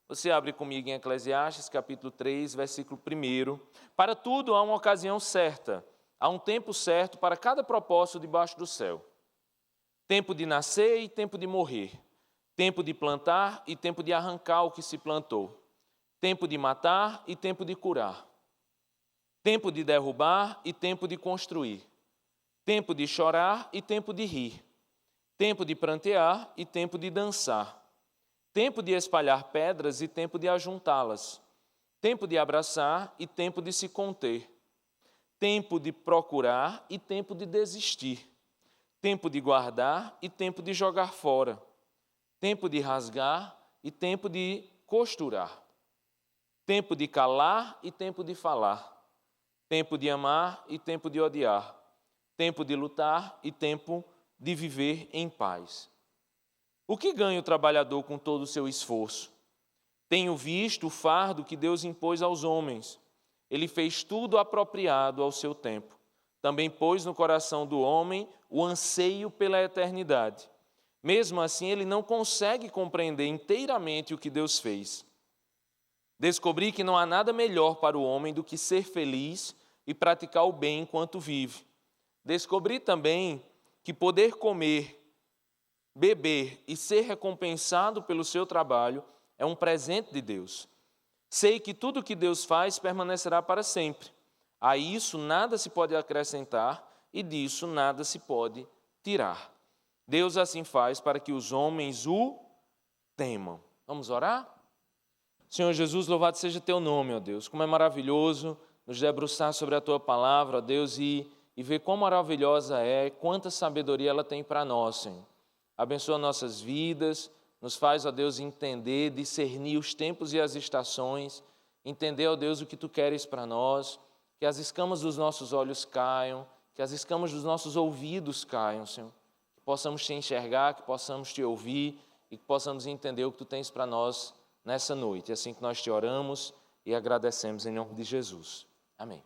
Você abre comigo em Eclesiastes, capítulo 3, versículo 1. Para tudo há uma ocasião certa, há um tempo certo para cada propósito debaixo do céu. Tempo de nascer e tempo de morrer. Tempo de plantar e tempo de arrancar o que se plantou. Tempo de matar e tempo de curar. Tempo de derrubar e tempo de construir. Tempo de chorar e tempo de rir. Tempo de prantear e tempo de dançar. Tempo de espalhar pedras e tempo de ajuntá-las. Tempo de abraçar e tempo de se conter. Tempo de procurar e tempo de desistir. Tempo de guardar e tempo de jogar fora. Tempo de rasgar e tempo de costurar. Tempo de calar e tempo de falar. Tempo de amar e tempo de odiar. Tempo de lutar e tempo de viver em paz. O que ganha o trabalhador com todo o seu esforço? Tenho visto o fardo que Deus impôs aos homens. Ele fez tudo apropriado ao seu tempo. Também pôs no coração do homem o anseio pela eternidade. Mesmo assim, ele não consegue compreender inteiramente o que Deus fez. Descobri que não há nada melhor para o homem do que ser feliz e praticar o bem enquanto vive. Descobri também que poder comer, beber e ser recompensado pelo seu trabalho é um presente de Deus. Sei que tudo o que Deus faz permanecerá para sempre. A isso nada se pode acrescentar e disso nada se pode tirar. Deus assim faz para que os homens o temam. Vamos orar? Senhor Jesus, louvado seja teu nome, ó Deus. Como é maravilhoso nos debruçar sobre a tua palavra, ó Deus, e ver quão maravilhosa é, quanta sabedoria ela tem para nós, Senhor. Abençoa nossas vidas, nos faz, ó Deus, entender, discernir os tempos e as estações, entender, ó Deus, o que tu queres para nós, que as escamas dos nossos olhos caiam, que as escamas dos nossos ouvidos caiam, Senhor, que possamos te enxergar, que possamos te ouvir e que possamos entender o que tu tens para nós nessa noite. É assim que nós te oramos e agradecemos em nome de Jesus. Amém.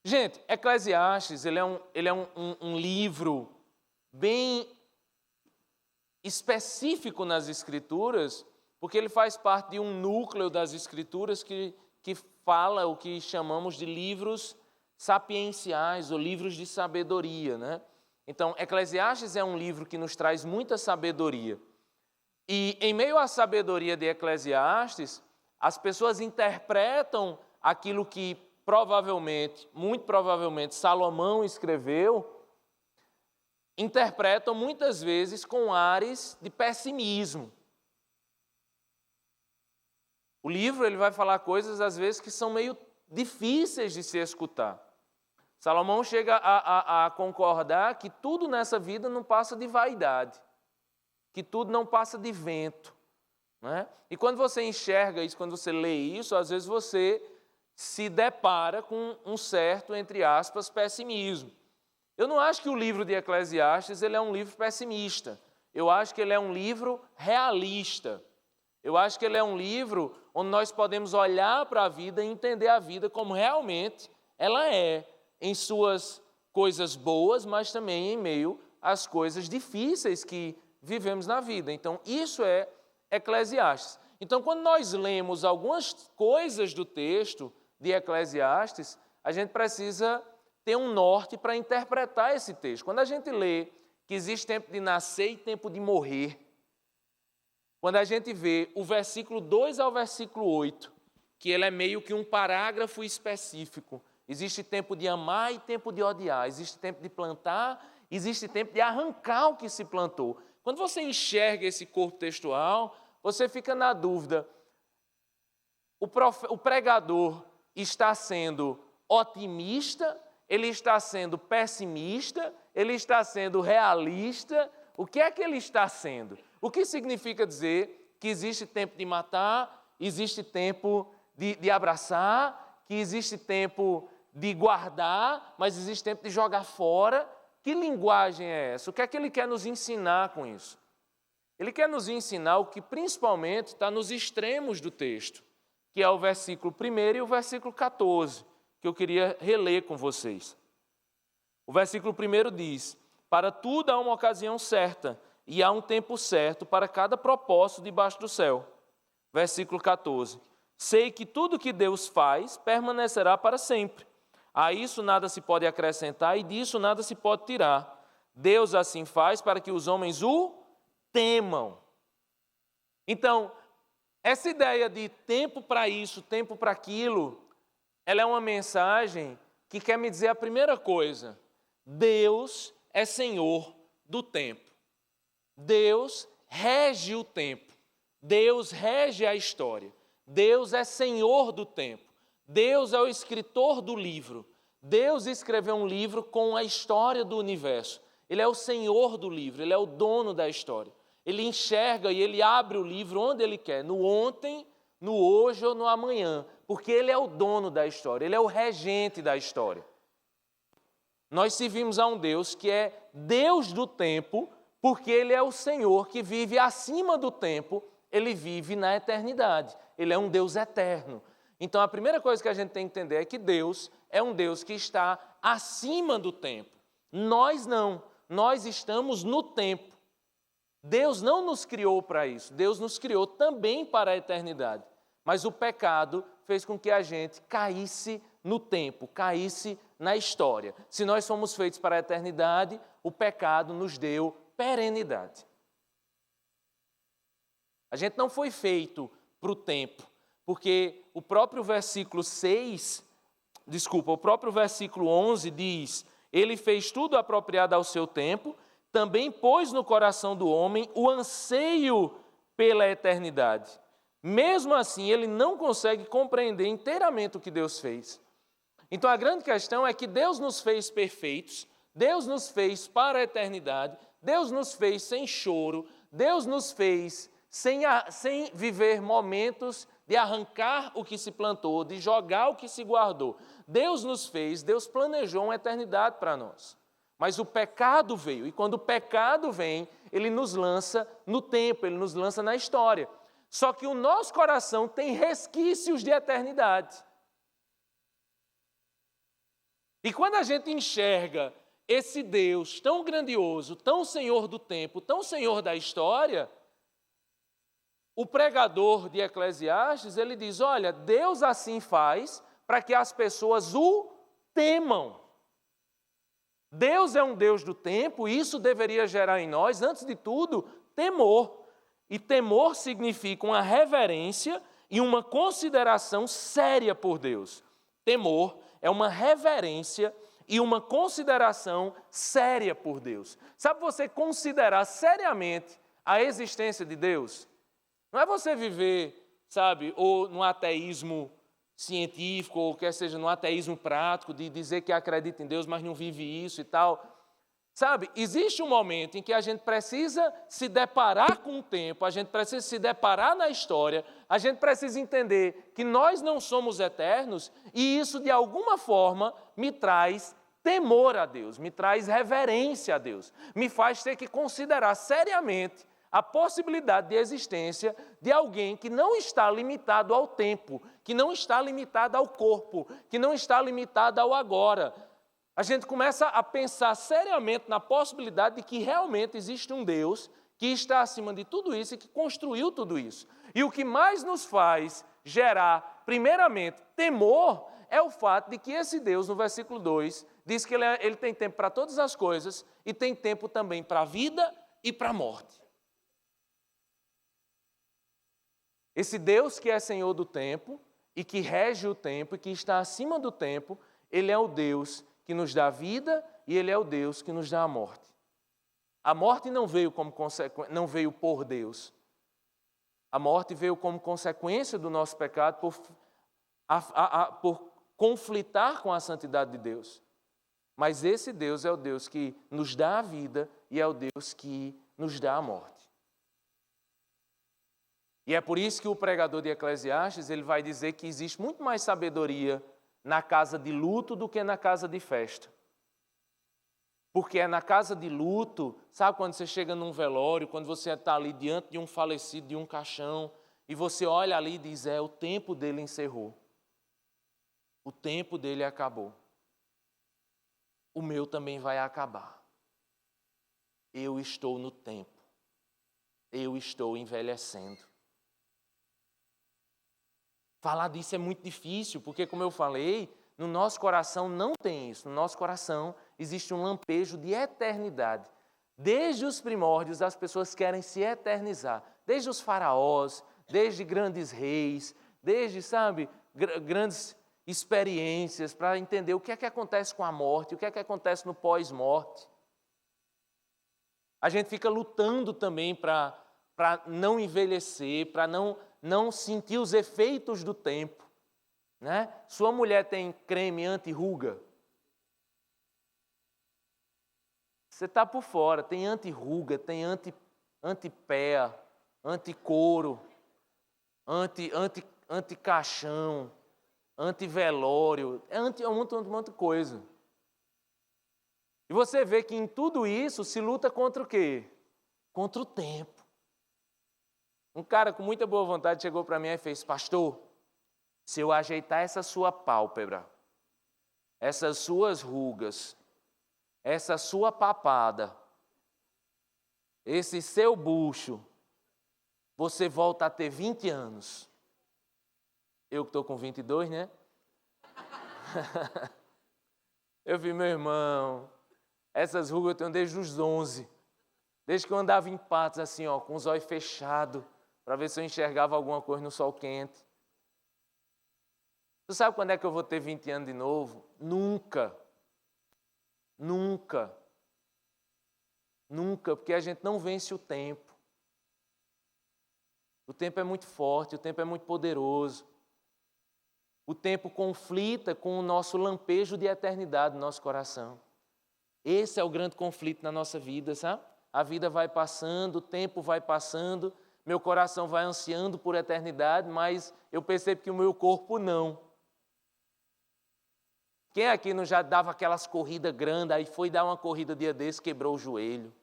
Gente, Eclesiastes, ele é um livro bem específico nas Escrituras, porque ele faz parte de um núcleo das Escrituras que fala o que chamamos de livros sapienciais ou livros de sabedoria, né? Então, Eclesiastes é um livro que nos traz muita sabedoria. E em meio à sabedoria de Eclesiastes, as pessoas interpretam aquilo que provavelmente, muito provavelmente, Salomão escreveu, interpretam muitas vezes com ares de pessimismo. O livro ele vai falar coisas, às vezes, que são meio difíceis de se escutar. Salomão chega a concordar que tudo nessa vida não passa de vaidade, que tudo não passa de vento, né? E quando você enxerga isso, quando você lê isso, às vezes você se depara com um certo, entre aspas, pessimismo. Eu não acho que o livro de Eclesiastes ele é um livro pessimista. Eu acho que ele é um livro realista. Eu acho que ele é um livro onde nós podemos olhar para a vida e entender a vida como realmente ela é, em suas coisas boas, mas também em meio às coisas difíceis que vivemos na vida. Então, isso é Eclesiastes. Então, quando nós lemos algumas coisas do texto de Eclesiastes, a gente precisa ter um norte para interpretar esse texto. Quando a gente lê que existe tempo de nascer e tempo de morrer, quando a gente vê o versículo 2 ao versículo 8, que ele é meio que um parágrafo específico, existe tempo de amar e tempo de odiar, existe tempo de plantar, existe tempo de arrancar o que se plantou. Quando você enxerga esse corpo textual, você fica na dúvida, o pregador está sendo otimista, ele está sendo pessimista, ele está sendo realista. O que é que ele está sendo? O que significa dizer que existe tempo de matar, existe tempo de abraçar, que existe tempo de guardar, mas existe tempo de jogar fora? Que linguagem é essa? O que é que ele quer nos ensinar com isso? Ele quer nos ensinar o que principalmente está nos extremos do texto, que é o versículo 1 e o versículo 14, que eu queria reler com vocês. O versículo 1 diz: para tudo há uma ocasião certa, e há um tempo certo para cada propósito debaixo do céu. versículo 14. Sei que tudo que Deus faz permanecerá para sempre. A isso nada se pode acrescentar e disso nada se pode tirar. Deus assim faz para que os homens o temam. Então, essa ideia de tempo para isso, tempo para aquilo, ela é uma mensagem que quer me dizer a primeira coisa: Deus é Senhor do tempo. Deus rege o tempo. Deus rege a história. Deus é Senhor do tempo. Deus é o escritor do livro. Deus escreveu um livro com a história do universo. Ele é o Senhor do livro, Ele é o dono da história. Ele enxerga e Ele abre o livro onde Ele quer, no ontem, no hoje ou no amanhã, porque Ele é o dono da história, Ele é o regente da história. Nós servimos a um Deus que é Deus do tempo, porque Ele é o Senhor que vive acima do tempo, Ele vive na eternidade. Ele é um Deus eterno. Então, a primeira coisa que a gente tem que entender é que Deus é um Deus que está acima do tempo. Nós não, nós estamos no tempo. Deus não nos criou para isso, Deus nos criou também para a eternidade. Mas o pecado fez com que a gente caísse no tempo, caísse na história. Se nós fomos feitos para a eternidade, o pecado nos deu perenidade. A gente não foi feito para o tempo, porque o próprio versículo 11 diz: Ele fez tudo apropriado ao seu tempo, também pôs no coração do homem o anseio pela eternidade. Mesmo assim, ele não consegue compreender inteiramente o que Deus fez. Então, a grande questão é que Deus nos fez perfeitos, Deus nos fez para a eternidade, Deus nos fez sem choro, Deus nos fez sem viver momentos de arrancar o que se plantou, de jogar o que se guardou. Deus nos fez, Deus planejou uma eternidade para nós. Mas o pecado veio, e quando o pecado vem, ele nos lança no tempo, ele nos lança na história. Só que o nosso coração tem resquícios de eternidade. E quando a gente enxerga esse Deus tão grandioso, tão Senhor do tempo, tão Senhor da história, o pregador de Eclesiastes, ele diz: olha, Deus assim faz para que as pessoas o temam. Deus é um Deus do tempo, e isso deveria gerar em nós, antes de tudo, temor. E temor significa uma reverência e uma consideração séria por Deus. Temor é uma reverência e uma consideração séria por Deus. Sabe você considerar seriamente a existência de Deus? Não é você viver, sabe, ou no ateísmo científico, ou quer seja no ateísmo prático, de dizer que acredita em Deus, mas não vive isso e tal. Sabe, existe um momento em que a gente precisa se deparar com o tempo, a gente precisa se deparar na história, a gente precisa entender que nós não somos eternos, e isso de alguma forma me traz temor a Deus, me traz reverência a Deus, me faz ter que considerar seriamente a possibilidade de existência de alguém que não está limitado ao tempo, que não está limitado ao corpo, que não está limitado ao agora. A gente começa a pensar seriamente na possibilidade de que realmente existe um Deus que está acima de tudo isso e que construiu tudo isso. E o que mais nos faz gerar, primeiramente, temor, é o fato de que esse Deus, no versículo 2, diz que ele tem tempo para todas as coisas e tem tempo também para a vida e para a morte. Esse Deus que é Senhor do tempo e que rege o tempo e que está acima do tempo, Ele é o Deus que nos dá a vida e Ele é o Deus que nos dá a morte. A morte não veio por Deus. A morte veio como consequência do nosso pecado por conflitar com a santidade de Deus. Mas esse Deus é o Deus que nos dá a vida e é o Deus que nos dá a morte. E é por isso que o pregador de Eclesiastes ele vai dizer que existe muito mais sabedoria na casa de luto do que na casa de festa. Porque é na casa de luto, sabe quando você chega num velório, quando você está ali diante de um falecido, de um caixão, e você olha ali e diz, o tempo dele encerrou. O tempo dele acabou. O meu também vai acabar. Eu estou no tempo. Eu estou envelhecendo. Falar disso é muito difícil, porque, como eu falei, no nosso coração não tem isso. No nosso coração existe um lampejo de eternidade. Desde os primórdios, as pessoas querem se eternizar. Desde os faraós, desde grandes reis, desde, grandes experiências para entender o que é que acontece com a morte, o que é que acontece no pós-morte. A gente fica lutando também para não envelhecer, para não sentir os efeitos do tempo. Né? Sua mulher tem creme anti-ruga? Você está por fora, tem anti-ruga, tem anti-pé, anti-couro, anti-caixão, anti-velório, é um monte de coisa. E você vê que em tudo isso se luta contra o quê? Contra o tempo. Um cara com muita boa vontade chegou para mim e fez: pastor, se eu ajeitar essa sua pálpebra, essas suas rugas, essa sua papada, esse seu bucho, você volta a ter 20 anos. Eu que estou com 22, né? Eu vi, meu irmão, essas rugas eu tenho desde os 11. Desde que eu andava em patos assim, ó, com os olhos fechados, para ver se eu enxergava alguma coisa no sol quente. Tu sabe quando é que eu vou ter 20 anos de novo? Nunca. Nunca. Nunca, porque a gente não vence o tempo. O tempo é muito forte, o tempo é muito poderoso. O tempo conflita com o nosso lampejo de eternidade no nosso coração. Esse é o grande conflito na nossa vida, sabe? A vida vai passando, o tempo vai passando, meu coração vai ansiando por eternidade, mas eu percebo que o meu corpo não. Quem aqui não já dava aquelas corridas grandes, aí foi dar uma corrida dia desse, quebrou o joelho?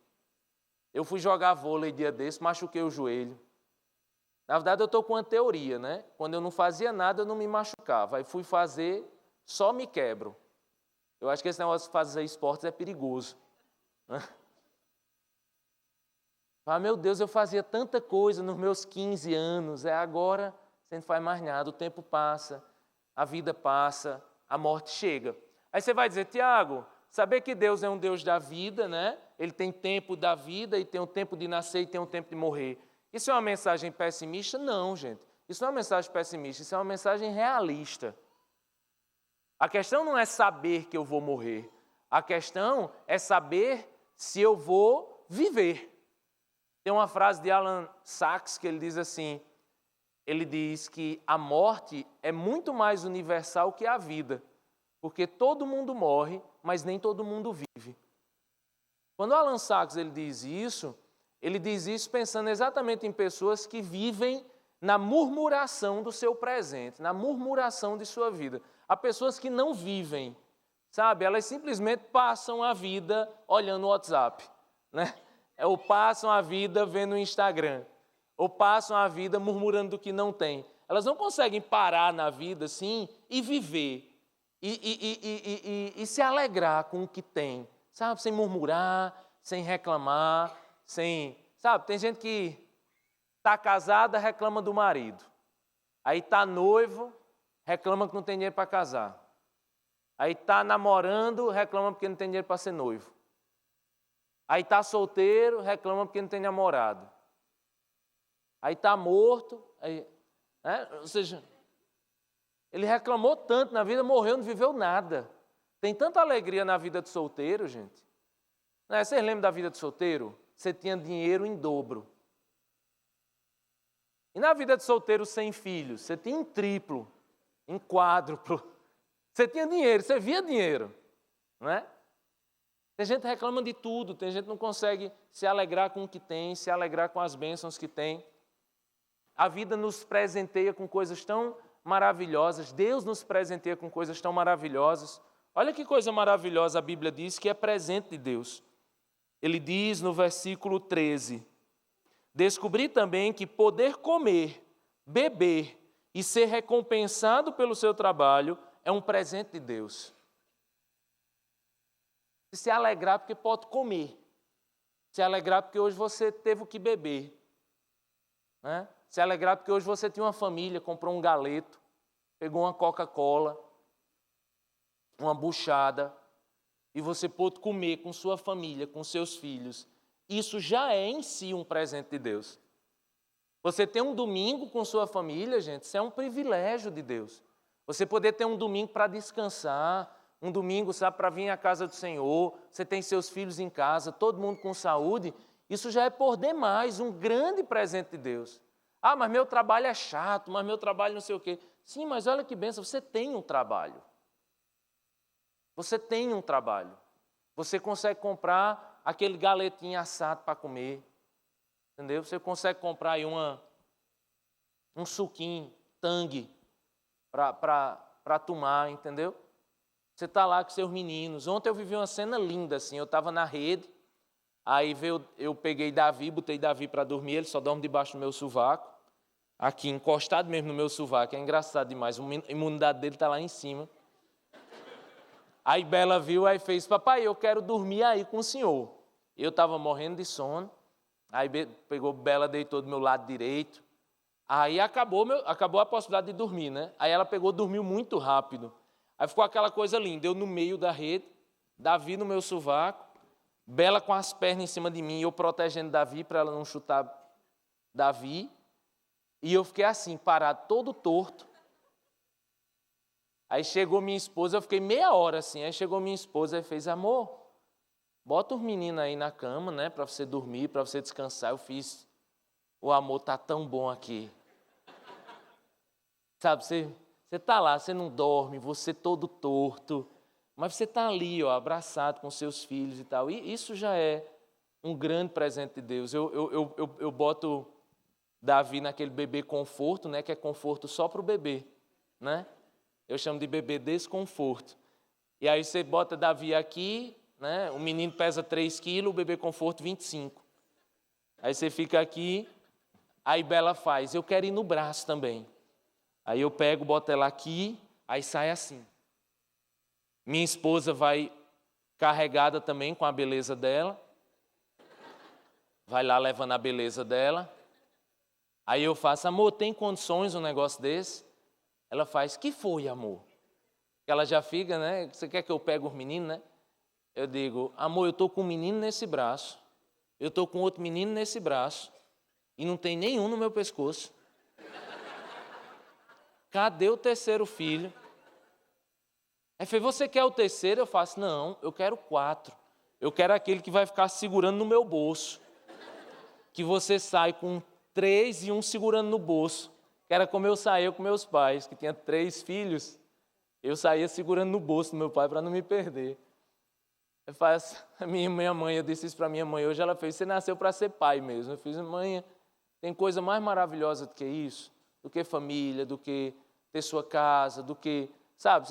Eu fui jogar vôlei dia desse, machuquei o joelho. Na verdade, eu estou com uma teoria, né? Quando eu não fazia nada, eu não me machucava. Aí fui fazer, só me quebro. Eu acho que esse negócio de fazer esportes é perigoso. Ah, meu Deus, eu fazia tanta coisa nos meus 15 anos, agora você não faz mais nada, o tempo passa, a vida passa, a morte chega. Aí você vai dizer: Tiago, saber que Deus é um Deus da vida, né? Ele tem tempo da vida e tem um tempo de nascer e tem um tempo de morrer. Isso é uma mensagem pessimista? Não, gente. Isso não é uma mensagem pessimista, isso é uma mensagem realista. A questão não é saber que eu vou morrer. A questão é saber se eu vou viver. Tem uma frase de Alan Sachs que ele diz assim, ele diz que a morte é muito mais universal que a vida, porque todo mundo morre, mas nem todo mundo vive. Quando Alan Sachs ele diz isso pensando exatamente em pessoas que vivem na murmuração do seu presente, na murmuração de sua vida. Há pessoas que não vivem, sabe? Elas simplesmente passam a vida olhando o WhatsApp, né? Ou passam a vida vendo o Instagram, ou passam a vida murmurando do que não tem. Elas não conseguem parar na vida assim e viver, e se alegrar com o que tem, sabe? Sem murmurar, sem reclamar, sabe? Tem gente que está casada, reclama do marido. Aí está noivo, reclama que não tem dinheiro para casar. Aí está namorando, reclama porque não tem dinheiro para ser noivo. Aí está solteiro, reclama porque não tem namorado. Aí está morto, ou seja, ele reclamou tanto na vida, morreu, não viveu nada. Tem tanta alegria na vida de solteiro, gente. Vocês lembram da vida de solteiro? Você tinha dinheiro em dobro. E na vida de solteiro sem filhos, você tinha em triplo, em quádruplo. Você tinha dinheiro, você via dinheiro, não é? Tem gente que reclama de tudo, tem gente que não consegue se alegrar com o que tem, se alegrar com as bênçãos que tem. A vida nos presenteia com coisas tão maravilhosas, Deus nos presenteia com coisas tão maravilhosas. Olha que coisa maravilhosa a Bíblia diz que é presente de Deus. Ele diz no versículo 13, descobri também que poder comer, beber e ser recompensado pelo seu trabalho é um presente de Deus. Se alegrar porque pode comer. Se alegrar porque hoje você teve o que beber. Né? Se alegrar porque hoje você tinha uma família, comprou um galeto. pegou uma Coca-Cola, uma buchada, e você pôde comer com sua família, com seus filhos. Isso já é em si um presente de Deus. Você ter um domingo com sua família, gente, isso é um privilégio de Deus. Você poder ter um domingo para descansar, um domingo, sabe, para vir à casa do Senhor, você tem seus filhos em casa, todo mundo com saúde, isso já é por demais um grande presente de Deus. Ah, mas meu trabalho é chato, mas meu trabalho não sei o quê. Sim, mas olha que bênção, você tem um trabalho. Você tem um trabalho. Você consegue comprar aquele galetinho assado para comer. Entendeu? Você consegue comprar aí um suquinho, tangue, para tomar, entendeu? Você está lá com seus meninos. Ontem eu vivi uma cena linda, assim. Eu estava na rede, aí eu peguei Davi, botei Davi para dormir, ele só dorme debaixo do meu sovaco, aqui, encostado mesmo no meu sovaco. É engraçado demais, a imunidade dele está lá em cima. Aí Bela viu, aí fez, papai, eu quero dormir aí com o senhor. Eu estava morrendo de sono, aí pegou Bela, deitou do meu lado direito, aí acabou a possibilidade de dormir, né? Aí ela pegou, dormiu muito rápido. Aí ficou aquela coisa linda, eu no meio da rede, Davi no meu sovaco, Bela com as pernas em cima de mim, eu protegendo Davi para ela não chutar Davi, e eu fiquei assim, parado, todo torto. Aí chegou minha esposa, eu fiquei meia hora assim, aí chegou minha esposa e fez, amor, bota os meninos aí na cama, né, para você dormir, para você descansar. Eu fiz, o amor tá tão bom aqui. Sabe, você está lá, você não dorme, você todo torto, mas você está ali, ó, abraçado com seus filhos e tal. E isso já é um grande presente de Deus. Eu boto Davi naquele bebê conforto, né, que é conforto só para o bebê, né? Eu chamo de bebê desconforto. E aí você bota Davi aqui, né? O menino pesa 3 quilos, o bebê conforto 25. Aí você fica aqui, aí Bela faz, eu quero ir no braço também. Aí eu pego, boto ela aqui, aí sai assim. Minha esposa vai carregada também com a beleza dela. Vai lá levando a beleza dela. Aí eu faço, amor, tem condições um negócio desse? Ela faz, que foi, amor? Ela já fica, né? Você quer que eu pegue os meninos, né? Eu digo, amor, eu estou com um menino nesse braço, eu estou com outro menino nesse braço, e não tem nenhum no meu pescoço. Cadê o terceiro filho? Aí falei, você quer o terceiro? Eu faço, não, eu quero 4. Eu quero aquele que vai ficar segurando no meu bolso. Que você sai com 3 e um segurando no bolso. Que era como eu saía com meus pais, que tinha 3 filhos. Eu saía segurando no bolso do meu pai para não me perder. Eu faço, a minha mãe, eu disse isso para minha mãe hoje, ela fez, você nasceu para ser pai mesmo. Eu fiz, mãe, tem coisa mais maravilhosa do que isso? Do que família, do que ter sua casa, do que... Sabe,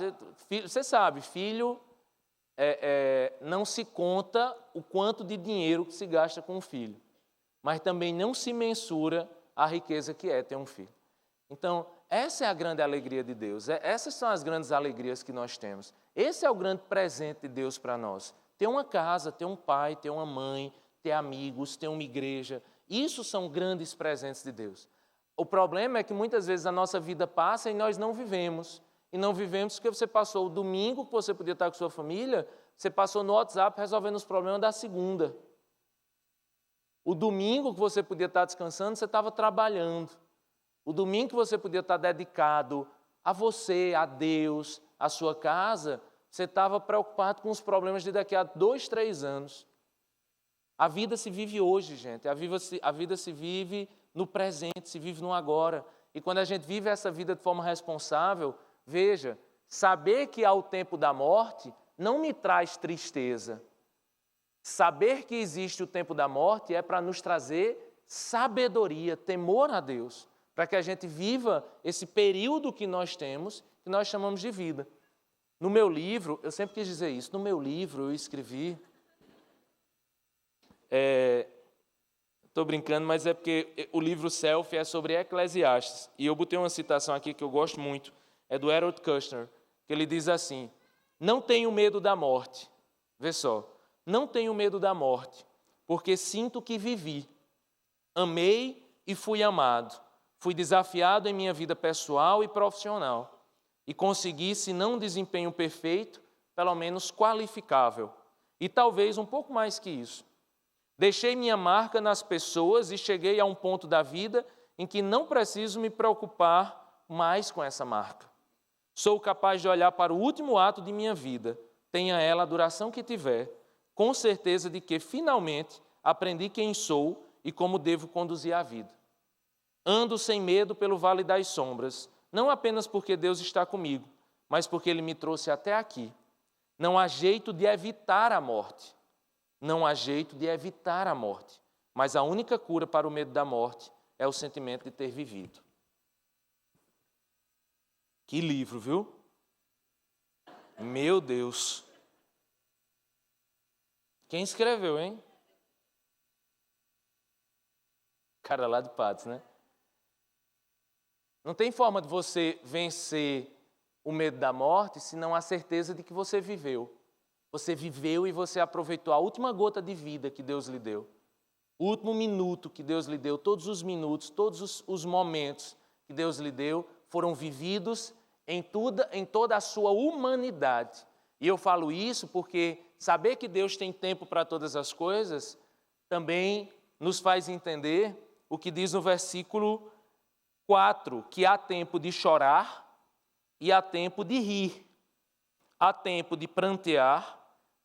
você sabe, filho não se conta o quanto de dinheiro que se gasta com um filho. Mas também não se mensura a riqueza que é ter um filho. Então, essa é a grande alegria de Deus. Essas são as grandes alegrias que nós temos. Esse é o grande presente de Deus para nós. Ter uma casa, ter um pai, ter uma mãe, ter amigos, ter uma igreja. Isso são grandes presentes de Deus. O problema é que muitas vezes a nossa vida passa e nós não vivemos. E não vivemos porque você passou o domingo que você podia estar com sua família, você passou no WhatsApp resolvendo os problemas da segunda. O domingo que você podia estar descansando, você estava trabalhando. O domingo que você podia estar dedicado a você, a Deus, a sua casa, você estava preocupado com os problemas de daqui a 2, 3 anos. A vida se vive hoje, gente. A vida se vive no presente, se vive no agora. E quando a gente vive essa vida de forma responsável, veja, saber que há o tempo da morte não me traz tristeza. Saber que existe o tempo da morte é para nos trazer sabedoria, temor a Deus, para que a gente viva esse período que nós temos, que nós chamamos de vida. No meu livro, eu sempre quis dizer isso, no meu livro eu escrevi, estou brincando, mas é porque o livro Selfie é sobre Eclesiastes, e eu botei uma citação aqui que eu gosto muito, é do Harold Kushner, que ele diz assim, não tenho medo da morte, vê só, não tenho medo da morte, porque sinto que vivi, amei e fui amado. Fui desafiado em minha vida pessoal e profissional. e consegui, se não um desempenho perfeito, pelo menos qualificável. E talvez um pouco mais que isso. Deixei minha marca nas pessoas e cheguei a um ponto da vida em que não preciso me preocupar mais com essa marca. Sou capaz de olhar para o último ato de minha vida, tenha ela a duração que tiver, com certeza de que, finalmente, aprendi quem sou e como devo conduzir a vida. Ando sem medo pelo vale das sombras, não apenas porque Deus está comigo, mas porque Ele me trouxe até aqui. Não há jeito de evitar a morte. Não há jeito de evitar a morte. Mas a única cura para o medo da morte é o sentimento de ter vivido. Que livro, viu? Meu Deus. Quem escreveu, hein? Cara lá de Patos, né? Não tem forma de você vencer o medo da morte se não há certeza de que você viveu. Você viveu e você aproveitou a última gota de vida que Deus lhe deu. O último minuto que Deus lhe deu, todos os minutos, todos os momentos que Deus lhe deu foram vividos em toda a sua humanidade. E eu falo isso porque saber que Deus tem tempo para todas as coisas também nos faz entender o que diz no versículo 4, que há tempo de chorar e há tempo de rir, há tempo de prantear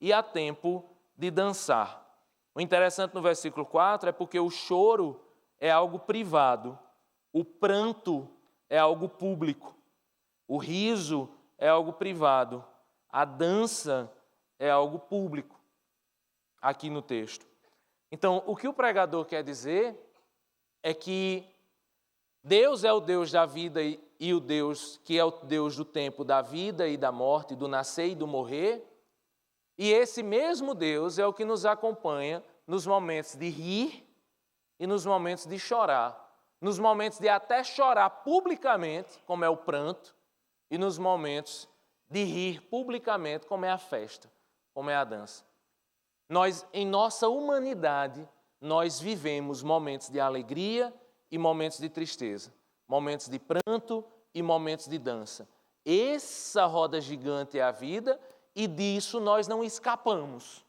e há tempo de dançar. O interessante no versículo 4 é porque o choro é algo privado, o pranto é algo público, o riso é algo privado, a dança é algo público, aqui no texto. Então, o que o pregador quer dizer é que Deus é o Deus da vida e o Deus que é o Deus do tempo da vida e da morte, do nascer e do morrer. E esse mesmo Deus é o que nos acompanha nos momentos de rir e nos momentos de chorar. Nos momentos de até chorar publicamente, como é o pranto, e nos momentos de rir publicamente, como é a festa, como é a dança. Nós, em nossa humanidade, nós vivemos momentos de alegria e momentos de tristeza, momentos de pranto e momentos de dança. Essa roda gigante é a vida e disso nós não escapamos.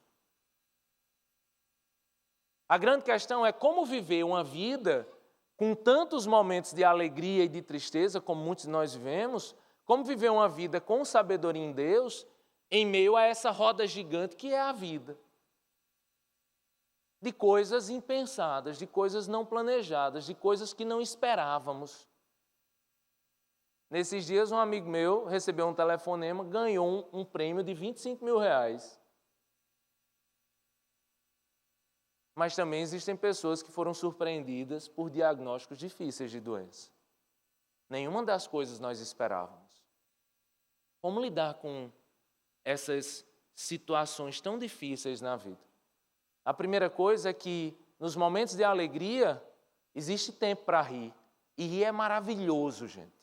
A grande questão é como viver uma vida com tantos momentos de alegria e de tristeza, como muitos de nós vivemos, como viver uma vida com sabedoria em Deus, em meio a essa roda gigante que é a vida. De coisas impensadas, de coisas não planejadas, de coisas que não esperávamos. Nesses dias, um amigo meu recebeu um telefonema, ganhou um prêmio de 25 mil reais. Mas também existem pessoas que foram surpreendidas por diagnósticos difíceis de doença. Nenhuma das coisas nós esperávamos. Como lidar com essas situações tão difíceis na vida? A primeira coisa é que, nos momentos de alegria, existe tempo para rir. E rir é maravilhoso, gente.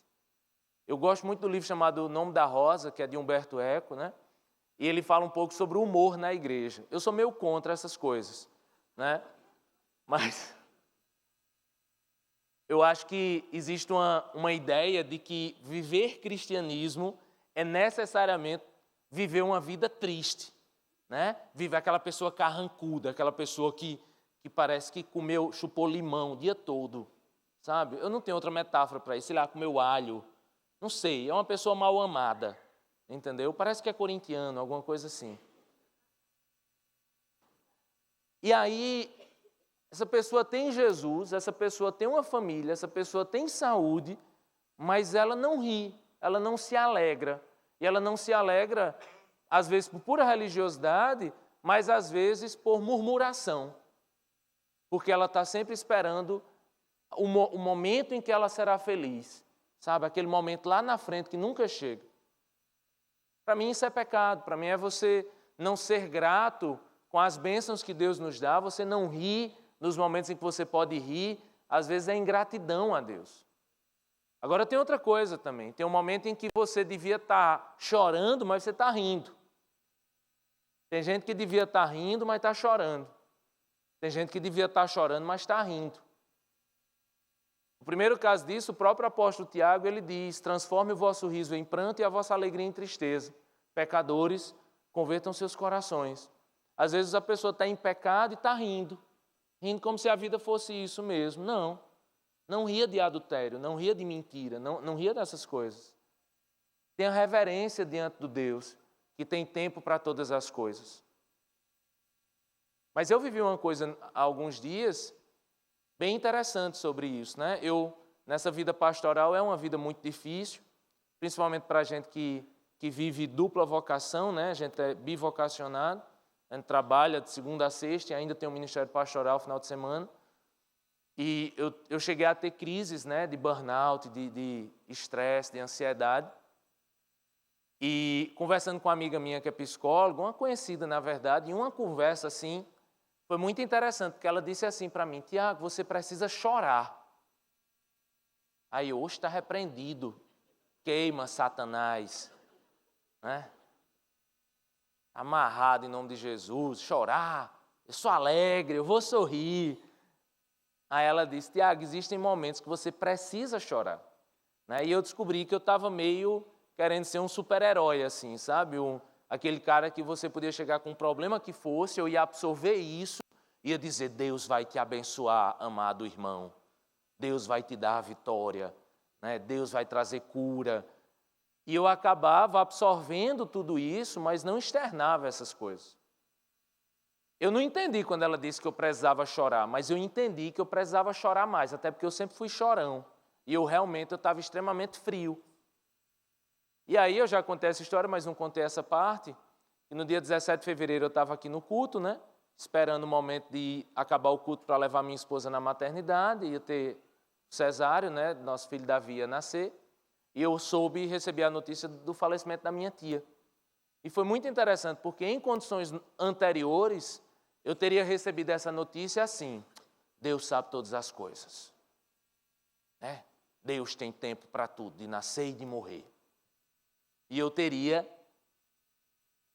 Eu gosto muito do livro chamado O Nome da Rosa, que é de Humberto Eco, né? E ele fala um pouco sobre o humor na igreja. Eu sou meio contra essas coisas, né? Mas eu acho que existe uma ideia de que viver cristianismo é necessariamente viver uma vida triste, né? Viver aquela pessoa carrancuda, aquela pessoa que parece que chupou limão o dia todo, sabe? Eu não tenho outra metáfora para isso, sei lá, comeu alho, não sei, é uma pessoa mal amada, entendeu? Parece que é corintiano, alguma coisa assim. E aí, essa pessoa tem Jesus, essa pessoa tem uma família, essa pessoa tem saúde, mas ela não ri, ela não se alegra. E ela não se alegra, às vezes, por pura religiosidade, mas às vezes por murmuração. Porque ela está sempre esperando o momento em que ela será feliz. Sabe, aquele momento lá na frente que nunca chega. Para mim isso é pecado, para mim é você não ser grato com as bênçãos que Deus nos dá, você não ri nos momentos em que você pode rir, às vezes é ingratidão a Deus. Agora tem outra coisa também, tem um momento em que você devia estar chorando, mas você está rindo. Tem gente que devia estar rindo, mas está chorando. Tem gente que devia estar chorando, mas está rindo. primeiro caso disso, o próprio apóstolo Tiago, ele diz: transforme o vosso riso em pranto e a vossa alegria em tristeza. Pecadores, convertam seus corações. Às vezes a pessoa está em pecado e está rindo como se a vida fosse isso mesmo. Não ria de adultério, não ria de mentira, não ria dessas coisas. Tenha reverência diante do Deus que tem tempo para todas as coisas. Mas eu vivi uma coisa há alguns dias bem interessante sobre isso, né? Nessa vida pastoral, é uma vida muito difícil, principalmente para a gente que vive dupla vocação, né? A gente é bivocacionado, a gente trabalha de segunda a sexta e ainda tem um ministério pastoral no final de semana. E eu cheguei a ter crises, né, de burnout, de estresse, de ansiedade. E conversando com uma amiga minha que é psicóloga, uma conhecida, na verdade, em uma conversa assim, foi muito interessante, porque ela disse assim para mim: Tiago, você precisa chorar. Aí, hoje está repreendido. Queima, Satanás. Né? Amarrado em nome de Jesus, chorar. Eu sou alegre, eu vou sorrir. Aí ela disse: Tiago, existem momentos que você precisa chorar. Né? E eu descobri que eu estava meio querendo ser um super-herói, assim, sabe? Aquele cara que você podia chegar com um problema que fosse, eu ia absorver isso, ia dizer: Deus vai te abençoar, amado irmão. Deus vai te dar a vitória, né? Deus vai trazer cura. E eu acabava absorvendo tudo isso, mas não externava essas coisas. Eu não entendi quando ela disse que eu precisava chorar, mas eu entendi que eu precisava chorar mais, até porque eu sempre fui chorão. E eu estava extremamente frio. E aí eu já contei essa história, mas não contei essa parte. E no dia 17 de fevereiro eu estava aqui no culto, né? Esperando o momento de acabar o culto para levar minha esposa na maternidade, ia ter cesárea, né? Nosso filho Davi ia nascer. E eu soube e recebi a notícia do falecimento da minha tia. E foi muito interessante, porque em condições anteriores, eu teria recebido essa notícia assim: Deus sabe todas as coisas. Né? Deus tem tempo para tudo, de nascer e de morrer. E eu teria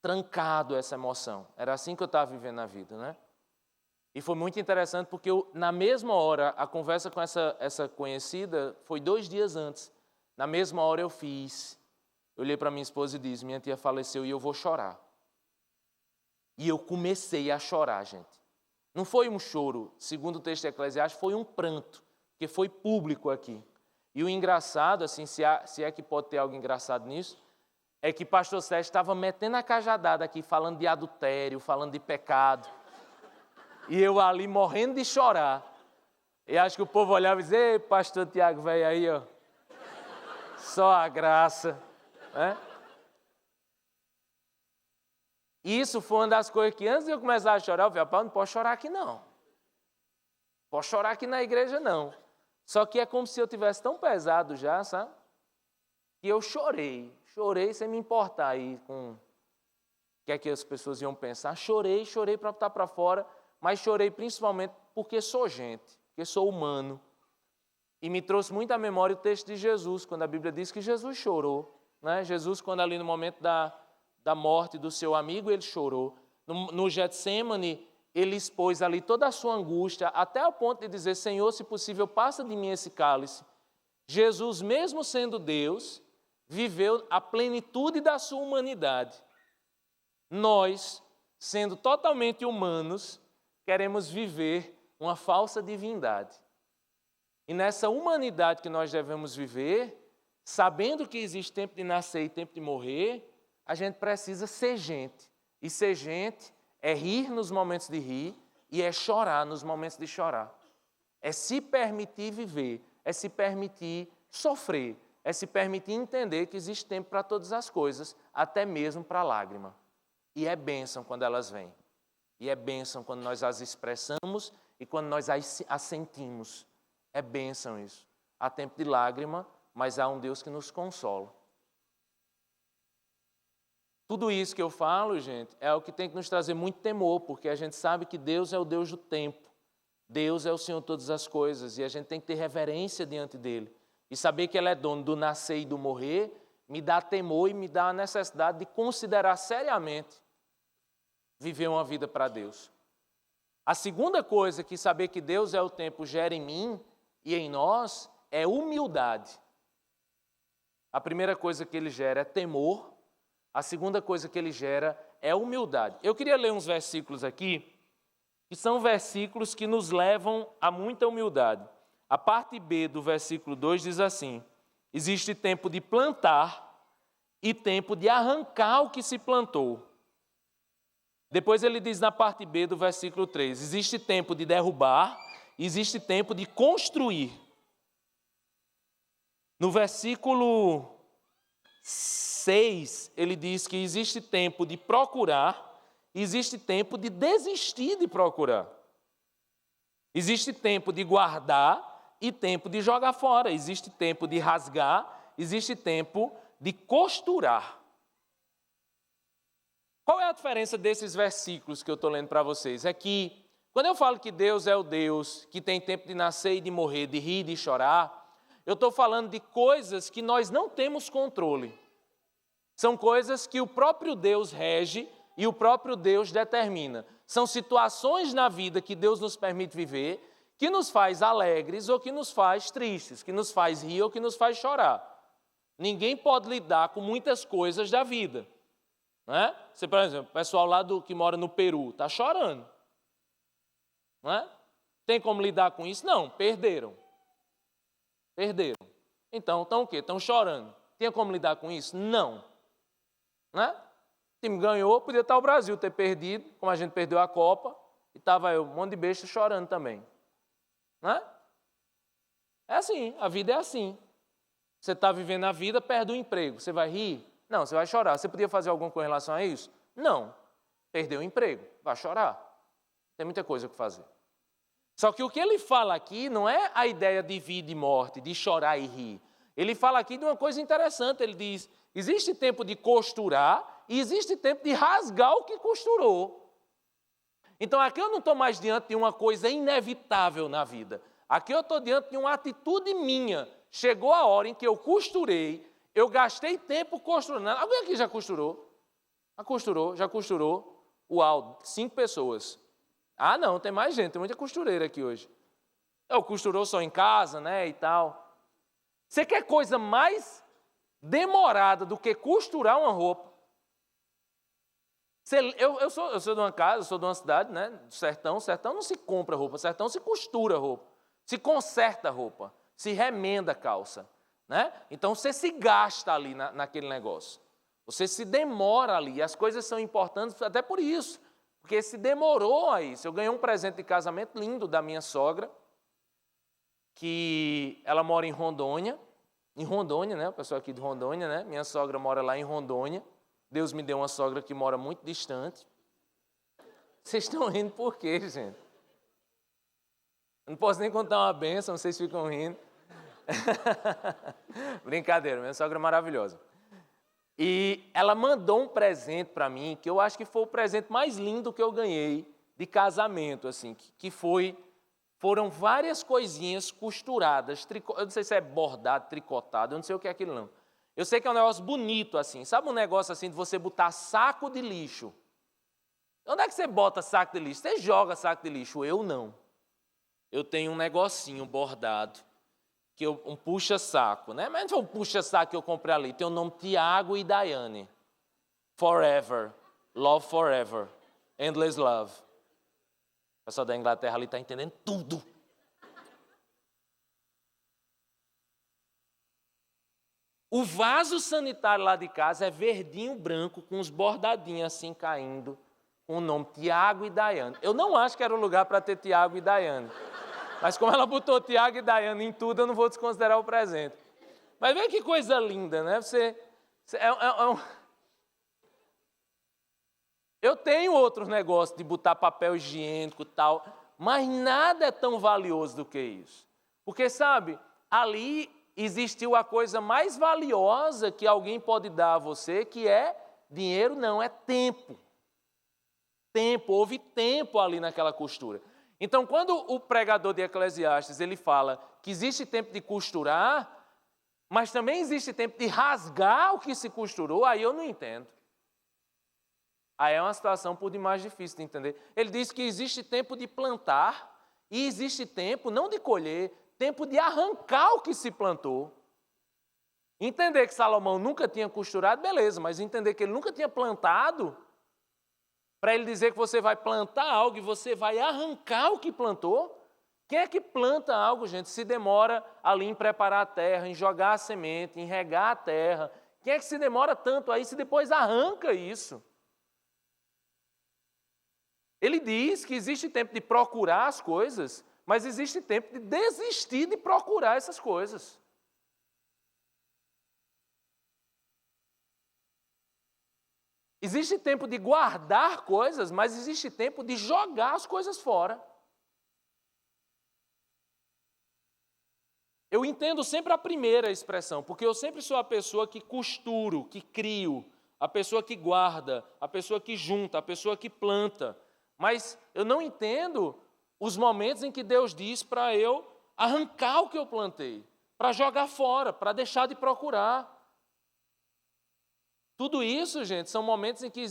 trancado essa emoção. Era assim que eu estava vivendo a vida, né? E foi muito interessante porque na mesma hora, a conversa com essa conhecida foi 2 dias antes. Na mesma hora eu olhei para minha esposa e disse: minha tia faleceu e eu vou chorar. E eu comecei a chorar, gente. Não foi um choro, segundo o texto de Eclesiastes, foi um pranto, porque foi público aqui. E o engraçado, assim, se é que pode ter algo engraçado nisso, é que pastor Sérgio estava metendo a cajadada aqui, falando de adultério, falando de pecado. E eu ali morrendo de chorar. E acho que o povo olhava e dizia: ei, pastor Tiago, velho aí, ó. Só a graça. Né? Isso foi uma das coisas que antes de eu começar a chorar, eu falei: rapaz, não posso chorar aqui não. Não posso chorar aqui na igreja não. Só que é como se eu tivesse tão pesado já, sabe? Que eu chorei sem me importar aí com o que é que as pessoas iam pensar. Chorei para botar para fora, mas chorei principalmente porque sou gente, porque sou humano. E me trouxe muito à memória o texto de Jesus, quando a Bíblia diz que Jesus chorou. Né? Jesus, quando ali no momento da morte do seu amigo, ele chorou. No Getsemane, ele expôs ali toda a sua angústia, até o ponto de dizer: Senhor, se possível, passa de mim esse cálice. Jesus, mesmo sendo Deus, viveu a plenitude da sua humanidade. Nós, sendo totalmente humanos, queremos viver uma falsa divindade. E nessa humanidade que nós devemos viver, sabendo que existe tempo de nascer e tempo de morrer, a gente precisa ser gente. E ser gente é rir nos momentos de rir e é chorar nos momentos de chorar. É se permitir viver, é se permitir sofrer, é se permitir entender que existe tempo para todas as coisas, até mesmo para a lágrima. E é bênção quando elas vêm. E é bênção quando nós as expressamos e quando nós as sentimos. É bênção isso. Há tempo de lágrima, mas há um Deus que nos consola. Tudo isso que eu falo, gente, é o que tem que nos trazer muito temor, porque a gente sabe que Deus é o Deus do tempo. Deus é o Senhor de todas as coisas e a gente tem que ter reverência diante dEle. E saber que Ele é dono do nascer e do morrer me dá temor e me dá a necessidade de considerar seriamente viver uma vida para Deus. A segunda coisa que saber que Deus é o tempo gera em mim e em nós é humildade. A primeira coisa que ele gera é temor, a segunda coisa que ele gera é humildade. Eu queria ler uns versículos aqui, que são versículos que nos levam a muita humildade. A parte B do versículo 2 diz assim: existe tempo de plantar e tempo de arrancar o que se plantou. Depois ele diz na parte B do versículo 3, existe tempo de derrubar, existe tempo de construir. No versículo 6, ele diz que existe tempo de procurar, existe tempo de desistir de procurar. Existe tempo de guardar e tempo de jogar fora. Existe tempo de rasgar, existe tempo de costurar. Qual é a diferença desses versículos que eu estou lendo para vocês? É que, quando eu falo que Deus é o Deus que tem tempo de nascer e de morrer, de rir e de chorar, eu estou falando de coisas que nós não temos controle. São coisas que o próprio Deus rege e o próprio Deus determina. São situações na vida que Deus nos permite viver, que nos faz alegres ou que nos faz tristes, que nos faz rir ou que nos faz chorar. Ninguém pode lidar com muitas coisas da vida. Não é? Você, por exemplo, o pessoal lá que mora no Peru está chorando. Não é? Tem como lidar com isso? Não, perderam. Perderam. Então, estão o quê? Estão chorando. Tinha como lidar com isso? Não. Não é? O time ganhou, podia estar o Brasil ter perdido, como a gente perdeu a Copa, e estava eu, um monte de besta chorando também. Não é? É assim, a vida é assim. Você está vivendo a vida, perde o emprego. Você vai rir? Não, você vai chorar. Você podia fazer alguma coisa em relação a isso? Não. Perdeu o emprego, vai chorar. Tem muita coisa para fazer. Só que o que ele fala aqui não é a ideia de vida e morte, de chorar e rir. Ele fala aqui de uma coisa interessante. Ele diz, existe tempo de costurar e existe tempo de rasgar o que costurou. Então aqui eu não estou mais diante de uma coisa inevitável na vida. Aqui eu estou diante de uma atitude minha. Chegou a hora em que eu costurei, eu gastei tempo costurando. Alguém aqui já costurou? Já costurou? Uau, 5 pessoas. Ah, não, tem mais gente, tem muita costureira aqui hoje. Eu costurou só em casa, né, e tal. Você quer coisa mais demorada do que costurar uma roupa? Eu sou de uma casa, eu sou de uma cidade, né, do sertão. Sertão não se compra roupa, sertão se costura roupa, se conserta roupa, se remenda a calça, né? Então você se gasta ali naquele negócio. Você se demora ali, as coisas são importantes até por isso, porque se demorou a isso. Eu ganhei um presente de casamento lindo da minha sogra, que ela mora em Rondônia, né? O pessoal aqui de Rondônia, né? Minha sogra mora lá em Rondônia. Deus me deu uma sogra que mora muito distante. Vocês estão rindo por quê, gente? Eu não posso nem contar uma bênção, vocês ficam rindo. Brincadeira, minha sogra é maravilhosa. E ela mandou um presente para mim, que eu acho que foi o presente mais lindo que eu ganhei de casamento, assim, foram várias coisinhas costuradas, eu não sei se é bordado, tricotado, eu não sei o que é aquilo não. Eu sei que é um negócio bonito, assim, sabe um negócio assim de você botar saco de lixo? Onde é que você bota saco de lixo? Você joga saco de lixo, eu não. Eu tenho um negocinho bordado, um puxa-saco, né? Mas não foi um puxa-saco que eu comprei ali. Tem o nome Tiago e Daiane. Forever. Love forever. Endless love. O pessoal da Inglaterra ali está entendendo tudo. O vaso sanitário lá de casa é verdinho branco, com uns bordadinhos assim caindo, com o nome Tiago e Daiane. Eu não acho que era o lugar para ter Tiago e Daiane. Mas como ela botou Tiago e Daiane em tudo, eu não vou desconsiderar o presente. Mas vê que coisa linda, né? Eu tenho outros negócios de botar papel higiênico e tal, mas nada é tão valioso do que isso. Porque, sabe, ali existiu a coisa mais valiosa que alguém pode dar a você, que é dinheiro, não, é tempo. Houve tempo ali naquela costura. Então, quando o pregador de Eclesiastes, ele fala que existe tempo de costurar, mas também existe tempo de rasgar o que se costurou, aí eu não entendo. Aí é uma situação por demais difícil de entender. Ele diz que existe tempo de plantar e existe tempo, não de colher, tempo de arrancar o que se plantou. Entender que Salomão nunca tinha costurado, beleza, mas entender que ele nunca tinha plantado, para ele dizer que você vai plantar algo e você vai arrancar o que plantou. Quem é que planta algo, gente, se demora ali em preparar a terra, em jogar a semente, em regar a terra? Quem é que se demora tanto aí se depois arranca isso? Ele diz que existe tempo de procurar as coisas, mas existe tempo de desistir de procurar essas coisas. Existe tempo de guardar coisas, mas existe tempo de jogar as coisas fora. Eu entendo sempre a primeira expressão, porque eu sempre sou a pessoa que costuro, que crio, a pessoa que guarda, a pessoa que junta, a pessoa que planta. Mas eu não entendo os momentos em que Deus diz para eu arrancar o que eu plantei, para jogar fora, para deixar de procurar. Tudo isso, gente, são momentos em que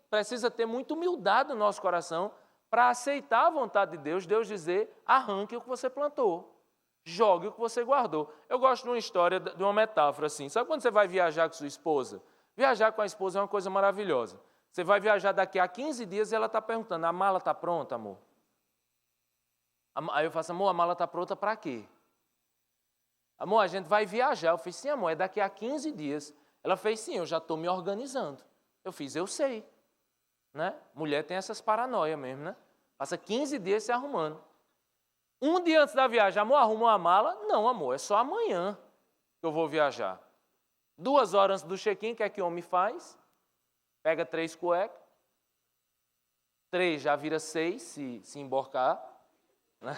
precisa ter muita humildade no nosso coração para aceitar a vontade de Deus, Deus dizer, arranque o que você plantou, jogue o que você guardou. Eu gosto de uma história, de uma metáfora assim. Sabe quando você vai viajar com sua esposa? Viajar com a esposa é uma coisa maravilhosa. Você vai viajar daqui a 15 dias e ela está perguntando, a mala está pronta, amor? Aí eu faço, amor, a mala está pronta para quê? Amor, a gente vai viajar. Eu fiz, sim, amor, é daqui a 15 dias. Ela fez, sim, eu já estou me organizando. Eu fiz, eu sei. Né? Mulher tem essas paranoias mesmo, né? Passa 15 dias se arrumando. Um dia antes da viagem, amor, arruma uma mala? Não, amor, é só amanhã que eu vou viajar. 2 horas antes do check-in, o que é que o homem faz? Pega 3 cuecas. 3 já vira 6, se emborcar. Né?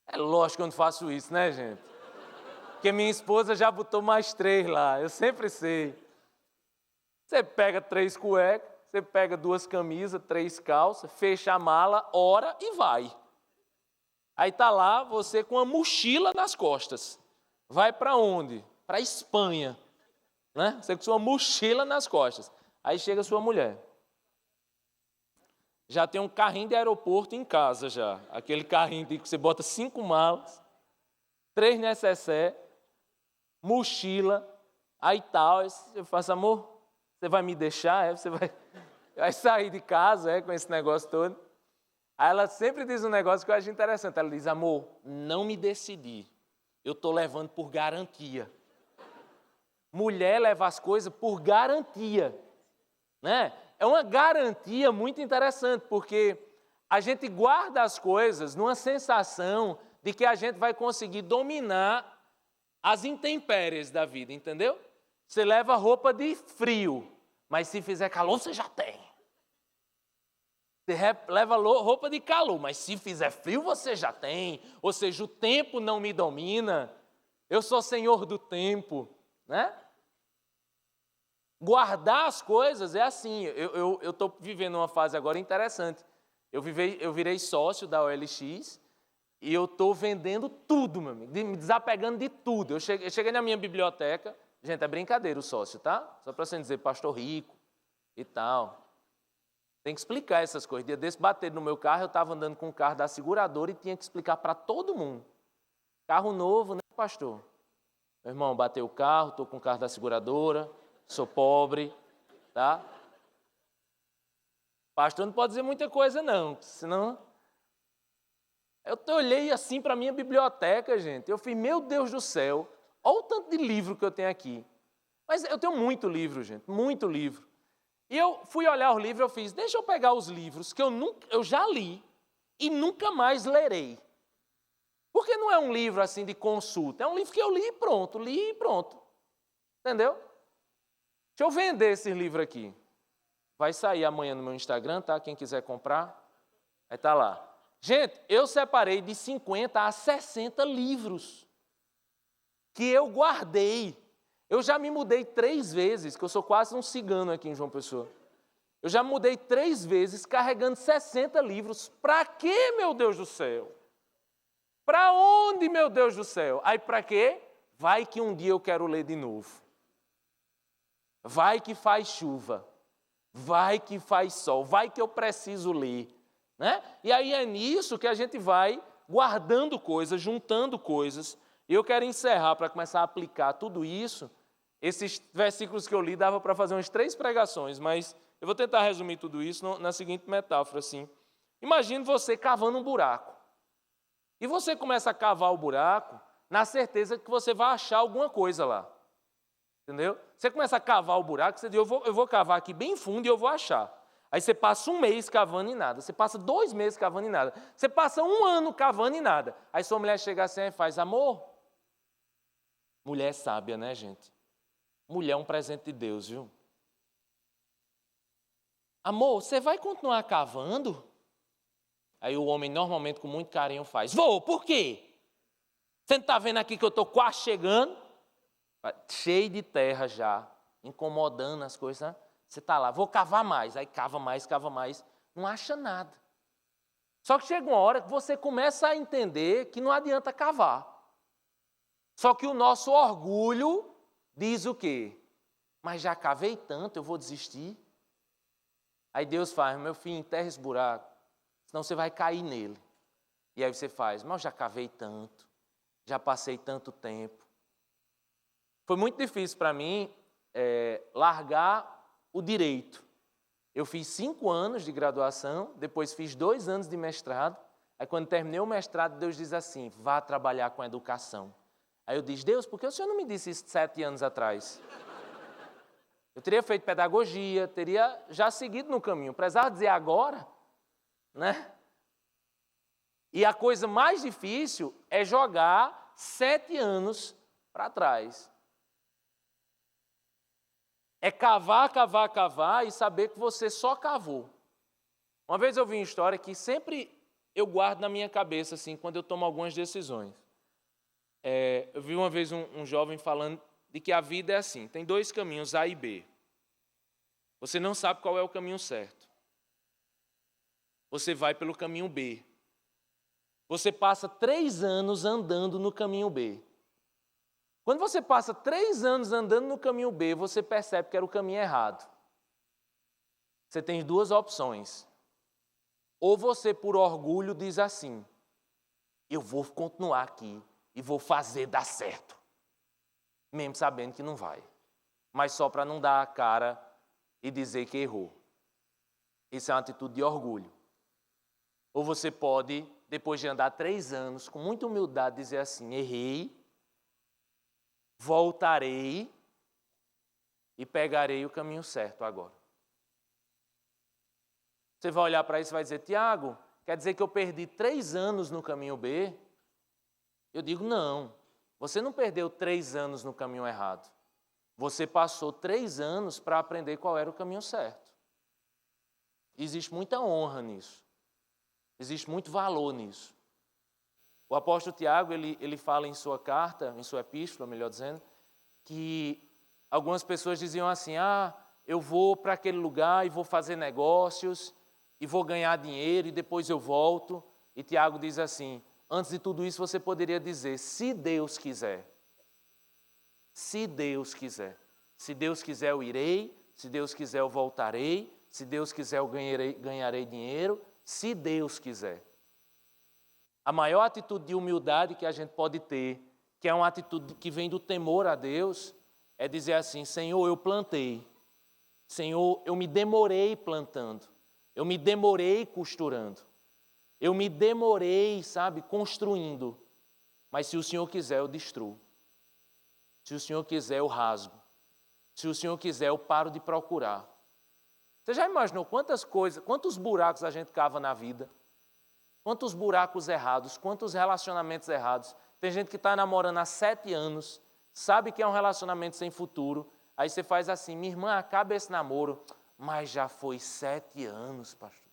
É lógico que eu não faço isso, né, gente? Porque minha esposa já botou mais 3 lá, eu sempre sei. Você pega 3 cuecas, você pega 2 camisas, 3 calças, fecha a mala, ora e vai. Aí tá lá você com uma mochila nas costas. Vai para onde? Para a Espanha. Né? Você com sua mochila nas costas. Aí chega a sua mulher. Já tem um carrinho de aeroporto em casa já. Aquele carrinho que você bota 5 malas, 3 necessaires, mochila, aí tal. Eu faço, amor, você vai me deixar? Você vai sair de casa com esse negócio todo? Aí ela sempre diz um negócio que eu acho interessante. Ela diz, amor, não me decidi. Eu estou levando por garantia. Mulher leva as coisas por garantia. Né? É uma garantia muito interessante, porque a gente guarda as coisas numa sensação de que a gente vai conseguir dominar as intempéries da vida, entendeu? Você leva roupa de frio, mas se fizer calor, você já tem. Você leva roupa de calor, mas se fizer frio, você já tem. Ou seja, o tempo não me domina. Eu sou senhor do tempo, né? Guardar as coisas é assim. Eu estou vivendo uma fase agora interessante. Eu virei sócio da OLX e eu estou vendendo tudo, meu amigo, me desapegando de tudo. Eu cheguei na minha biblioteca, gente, é brincadeira o sócio, tá? Só para você dizer, pastor rico e tal. Tem que explicar essas coisas. Dia desse bateram no meu carro, eu estava andando com o carro da seguradora e tinha que explicar para todo mundo. Carro novo, né, pastor? Meu irmão, bateu o carro, estou com o carro da seguradora, sou pobre, tá? Pastor não pode dizer muita coisa não, senão... Eu olhei assim para a minha biblioteca, gente, eu fiz, meu Deus do céu, olha o tanto de livro que eu tenho aqui. Mas eu tenho muito livro, gente, muito livro. E eu fui olhar os livros, eu fiz, deixa eu pegar os livros que eu já li e nunca mais lerei. Porque não é um livro assim de consulta, é um livro que eu li e pronto. Entendeu? Deixa eu vender esse livro aqui. Vai sair amanhã no meu Instagram, tá? Quem quiser comprar, aí tá lá. Gente, eu separei de 50 a 60 livros que eu guardei. Eu já me mudei 3 vezes, que eu sou quase um cigano aqui em João Pessoa. Eu já me mudei 3 vezes carregando 60 livros. Para quê, meu Deus do céu? Para onde, meu Deus do céu? Aí para quê? Vai que um dia eu quero ler de novo. Vai que faz chuva. Vai que faz sol. Vai que eu preciso ler. né? E aí é nisso que a gente vai guardando coisas, juntando coisas. E eu quero encerrar para começar a aplicar tudo isso. Esses versículos que eu li dava para fazer umas 3 pregações, mas eu vou tentar resumir tudo isso na seguinte metáfora, assim. Imagine você cavando um buraco. E você começa a cavar o buraco na certeza que você vai achar alguma coisa lá. Entendeu? Você começa a cavar o buraco, você diz, eu vou cavar aqui bem fundo e eu vou achar. Aí você passa 1 mês cavando e nada. Você passa 2 meses cavando e nada. Você passa 1 ano cavando e nada. Aí sua mulher chega assim e faz, amor. Mulher é sábia, né, gente? Mulher é um presente de Deus, viu? Amor, você vai continuar cavando? Aí o homem, normalmente, com muito carinho, faz, vou, por quê? Você não está vendo aqui que eu estou quase chegando? Cheio de terra já, incomodando as coisas, né? Você está lá, vou cavar mais. Aí cava mais, não acha nada. Só que chega uma hora que você começa a entender que não adianta cavar. Só que o nosso orgulho diz o quê? Mas já cavei tanto, eu vou desistir? Aí Deus faz, meu filho, enterra esse buraco, senão você vai cair nele. E aí você faz, mas eu já cavei tanto, já passei tanto tempo. Foi muito difícil para mim largar o direito. Eu fiz 5 anos de graduação, depois fiz 2 anos de mestrado. Aí quando terminei o mestrado, Deus diz assim, vá trabalhar com educação. Aí eu disse, Deus, por que o Senhor não me disse isso 7 anos atrás? Eu teria feito pedagogia, teria já seguido no caminho. Precisava dizer agora, né? E a coisa mais difícil é jogar 7 anos para trás. É cavar e saber que você só cavou. Uma vez eu vi uma história que sempre eu guardo na minha cabeça, assim, quando eu tomo algumas decisões. Eu vi uma vez um jovem falando de que a vida é assim, tem 2 caminhos, A e B. Você não sabe qual é o caminho certo. Você vai pelo caminho B. Você passa 3 anos andando no caminho B. Quando você passa 3 anos andando no caminho B, você percebe que era o caminho errado. Você tem 2 opções. Ou você, por orgulho, diz assim, eu vou continuar aqui e vou fazer dar certo. Mesmo sabendo que não vai. Mas só para não dar a cara e dizer que errou. Isso é uma atitude de orgulho. Ou você pode, depois de andar 3 anos, com muita humildade, dizer assim, errei, voltarei e pegarei o caminho certo agora. Você vai olhar para isso e vai dizer, Tiago, quer dizer que eu perdi 3 anos no caminho B? Eu digo, não. Você não perdeu 3 anos no caminho errado. Você passou 3 anos para aprender qual era o caminho certo. Existe muita honra nisso. Existe muito valor nisso. O apóstolo Tiago, ele fala em sua carta, em sua epístola, melhor dizendo, que algumas pessoas diziam assim, eu vou para aquele lugar e vou fazer negócios, e vou ganhar dinheiro, e depois eu volto. E Tiago diz assim, antes de tudo isso você poderia dizer, se Deus quiser. Se Deus quiser. Se Deus quiser eu irei, se Deus quiser eu voltarei, se Deus quiser eu ganharei dinheiro, se Deus quiser. A maior atitude de humildade que a gente pode ter, que é uma atitude que vem do temor a Deus, é dizer assim, Senhor, eu plantei. Senhor, eu me demorei plantando. Eu me demorei costurando. Eu me demorei, construindo. Mas se o Senhor quiser, eu destruo. Se o Senhor quiser, eu rasgo. Se o Senhor quiser, eu paro de procurar. Você já imaginou quantos buracos a gente cava na vida? Quantos buracos errados, quantos relacionamentos errados. Tem gente que está namorando há 7 anos, sabe que é um relacionamento sem futuro, aí você faz assim, minha irmã, acaba esse namoro, mas já foi 7 anos, pastor.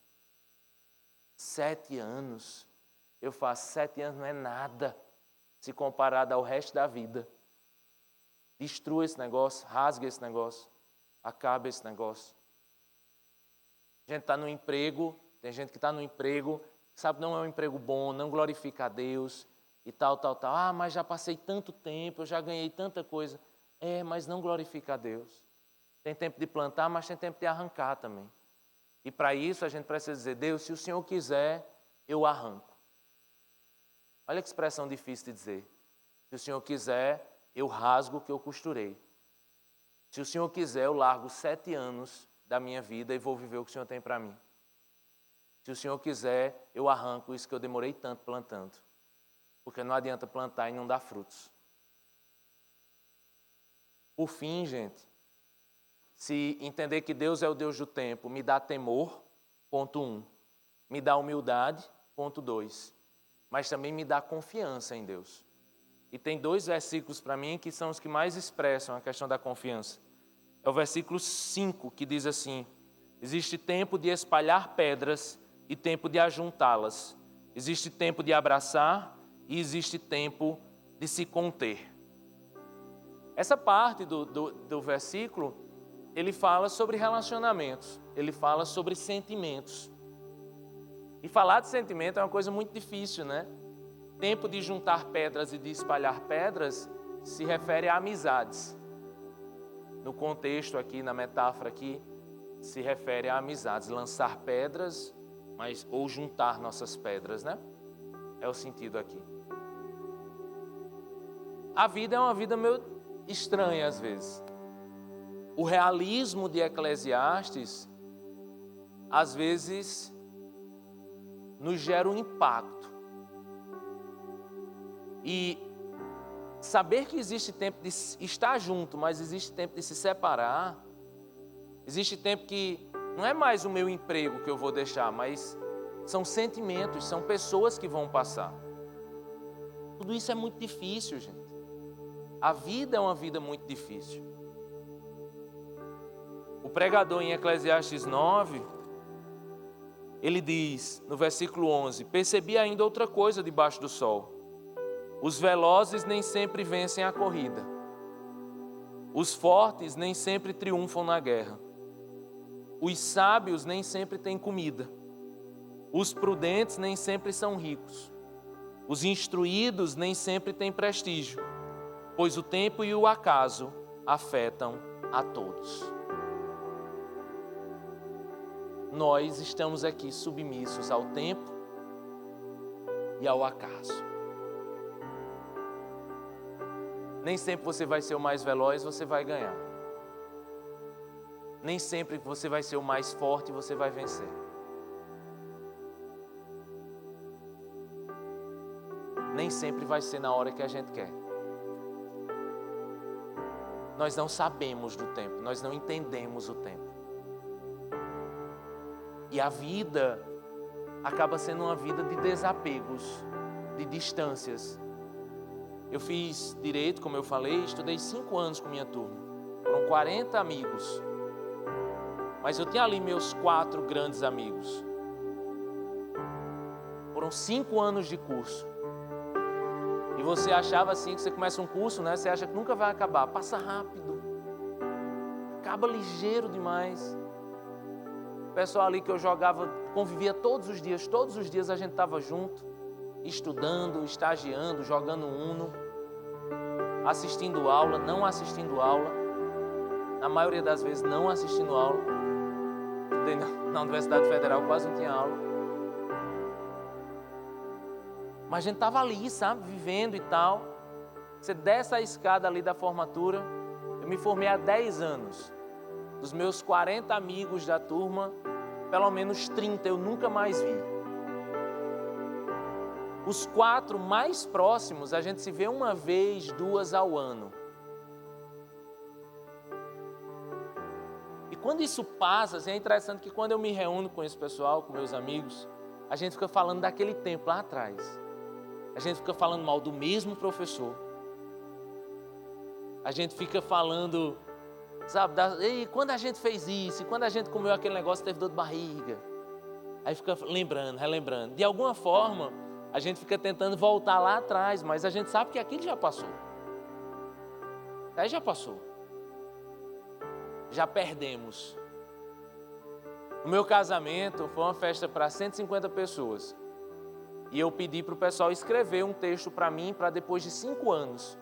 7 anos. Eu faço 7 anos, não é nada, se comparado ao resto da vida. Destrua esse negócio, rasga esse negócio, acaba esse negócio. A gente está no emprego, tem gente que está no emprego, não é um emprego bom, não glorifica a Deus e tal. Mas já passei tanto tempo, eu já ganhei tanta coisa. Mas não glorifica a Deus. Tem tempo de plantar, mas tem tempo de arrancar também. E para isso a gente precisa dizer, Deus, se o Senhor quiser, eu arranco. Olha que expressão difícil de dizer. Se o Senhor quiser, eu rasgo o que eu costurei. Se o Senhor quiser, eu largo 7 anos da minha vida e vou viver o que o Senhor tem para mim. Se o Senhor quiser, eu arranco isso que eu demorei tanto plantando. Porque não adianta plantar e não dar frutos. Por fim, gente, se entender que Deus é o Deus do tempo, me dá temor, ponto 1. Me dá humildade, ponto 2. Mas também me dá confiança em Deus. E tem 2 versículos para mim que são os que mais expressam a questão da confiança. É o versículo 5 que diz assim: existe tempo de espalhar pedras e tempo de ajuntá-las. Existe tempo de abraçar e existe tempo de se conter. Essa parte do versículo, ele fala sobre relacionamentos, ele fala sobre sentimentos. E falar de sentimento é uma coisa muito difícil, né? Tempo de juntar pedras e de espalhar pedras se refere a amizades. No contexto aqui, na metáfora aqui, se refere a amizades. Lançar pedras, ou juntar nossas pedras, né? É o sentido aqui. A vida é uma vida meio estranha às vezes. O realismo de Eclesiastes, às vezes, nos gera um impacto. E saber que existe tempo de estar junto, mas existe tempo de se separar, existe tempo que não é mais o meu emprego que eu vou deixar, mas são sentimentos, são pessoas que vão passar. Tudo isso é muito difícil, gente. A vida é uma vida muito difícil. O pregador em Eclesiastes 9, ele diz, no versículo 11, percebi ainda outra coisa debaixo do sol. Os velozes nem sempre vencem a corrida. Os fortes nem sempre triunfam na guerra. Os sábios nem sempre têm comida. Os prudentes nem sempre são ricos. Os instruídos nem sempre têm prestígio, pois o tempo e o acaso afetam a todos. Nós estamos aqui submissos ao tempo e ao acaso. Nem sempre você vai ser o mais veloz, você vai ganhar. Nem sempre você vai ser o mais forte e você vai vencer. Nem sempre vai ser na hora que a gente quer. Nós não sabemos do tempo, nós não entendemos o tempo. E a vida acaba sendo uma vida de desapegos, de distâncias. Eu fiz direito, como eu falei, estudei 5 anos com minha turma. Foram 40 amigos. Mas eu tinha ali meus 4 grandes amigos. Foram 5 anos de curso. E você achava assim, que você começa um curso, né? Você acha que nunca vai acabar. Passa rápido. Acaba ligeiro demais. O pessoal ali que eu jogava, convivia todos os dias a gente estava junto. Estudando, estagiando, jogando Uno, assistindo aula, não assistindo aula, na maioria das vezes não assistindo aula. Estudei na Universidade Federal, quase não tinha aula. Mas a gente estava ali, sabe, vivendo e tal. Você desce a escada ali da formatura, eu me formei há 10 anos. Dos meus 40 amigos da turma, pelo menos 30 eu nunca mais vi. Os 4 mais próximos, a gente se vê 1 vez, 2 ao ano. E quando isso passa, assim, é interessante que quando eu me reúno com esse pessoal, com meus amigos, a gente fica falando daquele tempo lá atrás. A gente fica falando mal do mesmo professor. A gente fica falando, sabe, ei, quando a gente fez isso, quando a gente comeu aquele negócio, teve dor de barriga. Aí fica lembrando, relembrando. De alguma forma, a gente fica tentando voltar lá atrás, mas a gente sabe que aquilo já passou. Aí já passou. Já perdemos. O meu casamento foi uma festa para 150 pessoas. E eu pedi para o pessoal escrever um texto para mim, para depois de 5 anos.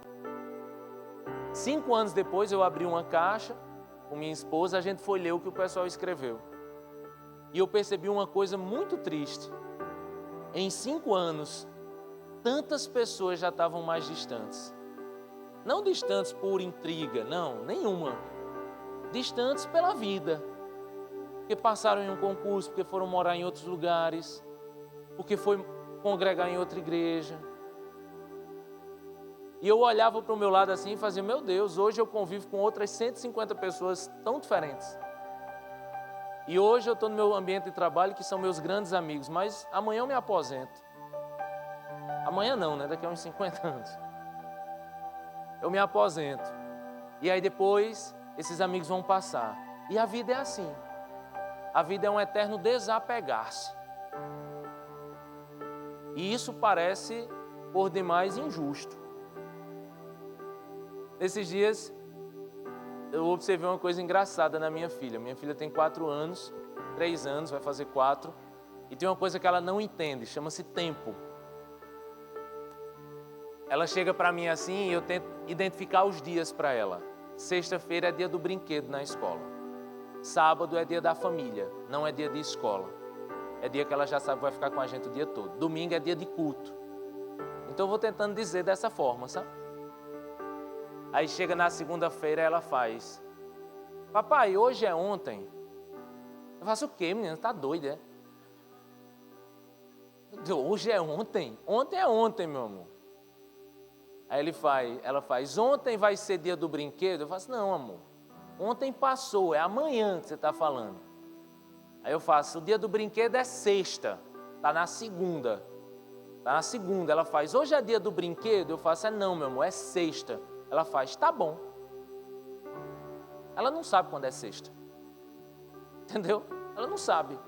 5 anos depois eu abri uma caixa com minha esposa, a gente foi ler o que o pessoal escreveu. E eu percebi uma coisa muito triste. Em 5 anos, tantas pessoas já estavam mais distantes. Não distantes por intriga, não, nenhuma. Distantes pela vida. Porque passaram em um concurso, porque foram morar em outros lugares, porque foi congregar em outra igreja. E eu olhava para o meu lado assim e fazia, meu Deus, hoje eu convivo com outras 150 pessoas tão diferentes. E hoje eu estou no meu ambiente de trabalho, que são meus grandes amigos, mas amanhã eu me aposento. Amanhã não, né? Daqui a uns 50 anos. Eu me aposento. E aí depois, esses amigos vão passar. E a vida é assim. A vida é um eterno desapegar-se. E isso parece, por demais, injusto. Nesses dias, eu observei uma coisa engraçada na minha filha. Minha filha tem 4 anos, 3 anos, vai fazer 4. E tem uma coisa que ela não entende, chama-se tempo. Ela chega para mim assim e eu tento identificar os dias para ela. Sexta-feira é dia do brinquedo na escola. Sábado é dia da família, não é dia de escola. É dia que ela já sabe que vai ficar com a gente o dia todo. Domingo é dia de culto. Então eu vou tentando dizer dessa forma, sabe? Aí chega na segunda-feira, ela faz: papai, hoje é ontem. Eu faço o quê, menina? Tá doida, é? Hoje é ontem? Ontem é ontem, meu amor. Aí ela faz, ontem vai ser dia do brinquedo? Eu faço, não, amor. Ontem passou, é amanhã que você está falando. Aí eu faço, o dia do brinquedo é sexta, está na segunda. Está na segunda. Ela faz, hoje é dia do brinquedo? Eu faço, é não, meu amor, é sexta. Ela faz, tá bom. Ela não sabe quando é sexta. Entendeu? Ela não sabe.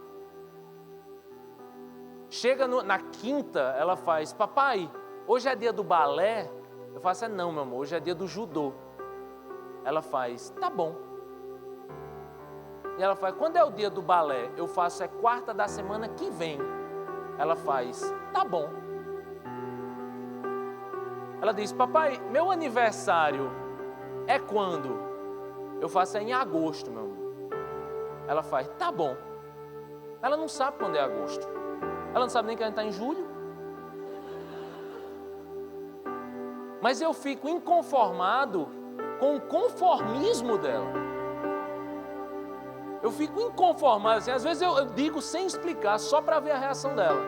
Chega na quinta, ela faz, papai, hoje é dia do balé? Eu faço, é não, meu amor, hoje é dia do judô. Ela faz, tá bom. E ela faz, quando é o dia do balé? Eu faço, é quarta da semana que vem. Ela faz, tá bom. Ela diz, papai, meu aniversário é quando? Eu faço, é em agosto, meu amor. Ela faz, tá bom. Ela não sabe quando é agosto. Ela não sabe nem que a gente está em julho. Mas eu fico inconformado com o conformismo dela. Eu fico inconformado, assim, às vezes eu digo sem explicar, só para ver a reação dela.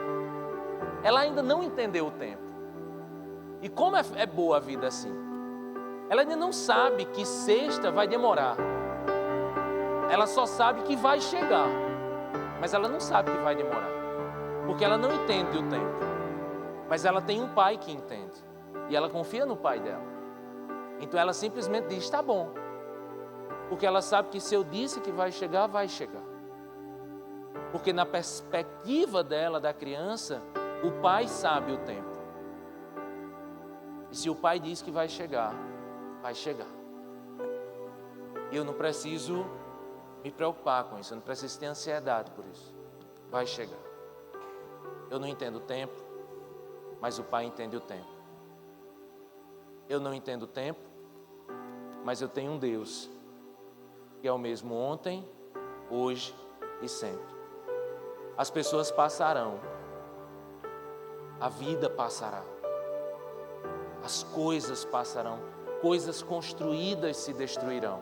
Ela ainda não entendeu o tempo. E como é boa a vida assim. Ela ainda não sabe que sexta vai demorar. Ela só sabe que vai chegar. Mas ela não sabe que vai demorar. Porque ela não entende o tempo. Mas ela tem um pai que entende. E ela confia no pai dela. Então ela simplesmente diz, tá bom. Porque ela sabe que se eu disse que vai chegar, vai chegar. Porque na perspectiva dela, da criança, o pai sabe o tempo. E se o pai diz que vai chegar, vai chegar. E eu não preciso me preocupar com isso, eu não preciso ter ansiedade por isso. Vai chegar. Eu não entendo o tempo, mas o pai entende o tempo. Eu não entendo o tempo, mas eu tenho um Deus que é o mesmo ontem, hoje e sempre. As pessoas passarão, a vida passará, as coisas passarão, coisas construídas se destruirão.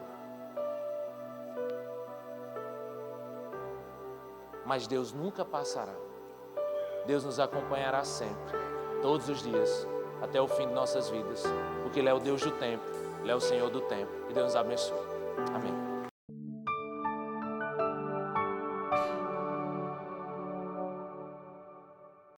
Mas Deus nunca passará. Deus nos acompanhará sempre, todos os dias, até o fim de nossas vidas, porque Ele é o Deus do tempo, Ele é o Senhor do tempo. Que Deus nos abençoe. Amém.